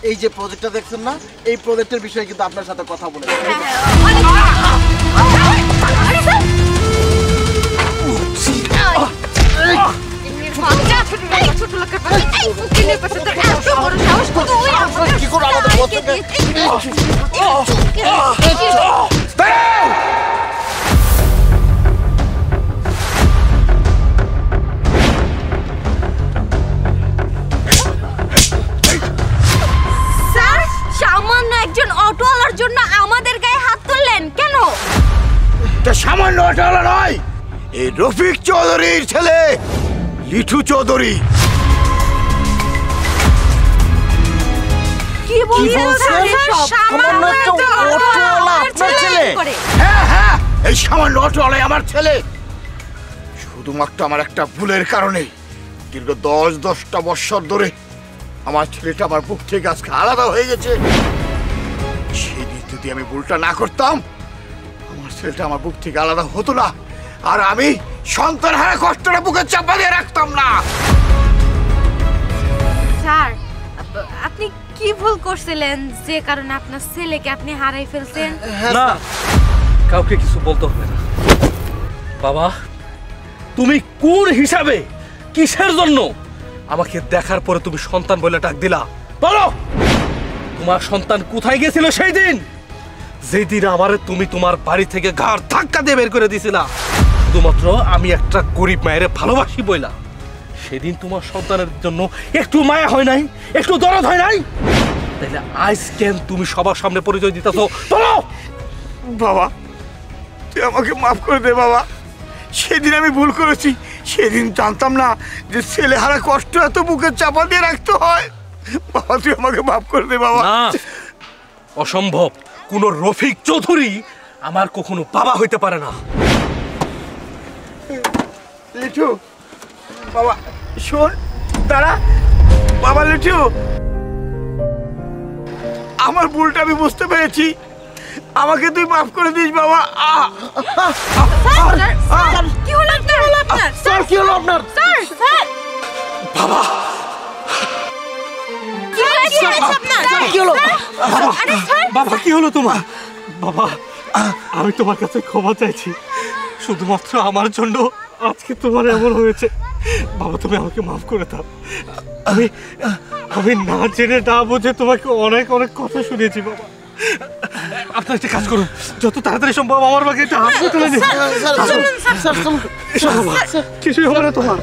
এই যে প্রজেক্টটা দেখছেন না, এই প্রজেক্টের বিষয়ে কিন্তু আপনার সাথে কথা বলে। অটোওয়ালার জন্য আমাদের গায়ে হাত তুললেন কেন? সামান্য অটোওয়ালা নয়, এই রফিক চৌধুরীর ছেলে লিঠু চৌধুরী। কি বলছেন? সামান্য অটোওয়ালা আপনার ছেলে? হ্যাঁ হ্যাঁ, এই সামান্য অটোওয়ালাই আমার ছেলে। শুধুমাত্র আমার একটা ভুলের কারণে দীর্ঘ 10-10টা বছর ধরে আমার ছেলেটা আমার বুক থেকে আজকে আলাদা হয়ে গেছে। সেদিন যদি আমি ভুলটা না করতাম, আমার ছেলেটা আমার বুক থেকে আলাদা হতো না, আর আমি সন্তান হারা কষ্টটা বুকে চাপা দিয়ে রাখতাম না। স্যার, আপনি কি ভুল করছিলেন যে কারণে আপনার ছেলেকে আপনি হারাই ফেলছেন? না, কাউকে কিছু বলতে হবে না। বাবা, তুমি কোন হিসাবে, কিসের জন্য আমাকে দেখার পরে তুমি সন্তান বলে ডাক দিলা? বলো, তোমার সন্তান কোথায় গেছিল সেই দিন, যেই দিন আমারে তুমি তোমার বাড়ি থেকে ঘাড় ধাক্কা দিয়ে বের করে দিছিলা? শুধুমাত্র আমি একটা গরিব মায়ের ভালোবাসি বইলা। সেদিন তোমার সন্তানের জন্য একটু মায়া হয় নাই, একটু দরদ হয় নাই? তাহলে আজ কেন তুমি সবার সামনে পরিচয় দিতেছো? বলো। বাবা, তুই আমাকে মাফ করে দে বাবা। সেদিন আমি ভুল করেছি। সেদিন জানতাম না যে ছেলে হারা কষ্ট এত বুকে চাপা দিয়ে রাখতে হয়। বাবা, তুই আমাকে মাফ করে দে বাবা। না, অসম্ভব। কোন রফিক চৌধুরী আমার কখনো বাবা হইতে পারে না। লিঠু বাবা, শোন, দাঁড়া বাবা। লিঠু, আমার ভুলটা আমি বুঝতে পেরেছি, আমাকে তুই মাফ করে দিস বাবা। কি হলো আপনার? স্যার, কি হলো আপনার? স্যার, স্যার, বাবা, কি হলো? বাবা কি হলো তোমার? বাবা, আমি তোমার কাছে ক্ষমা চাইছি। শুধুমাত্র আমার জন্য আজকে তোমার এমন হয়েছে। বাবা, তুমি আমাকে মাফ করে দাও। আমি না জেনে না বুঝে তোমাকে অনেক অনেক কথা শুনিয়েছি বাবা। আপনার একটা কাজ করুন, যত তাড়াতাড়ি সম্ভব আমার বাকি একটা হাসপাতালে দিন। স্যার, কিছুই হবে না তোমার।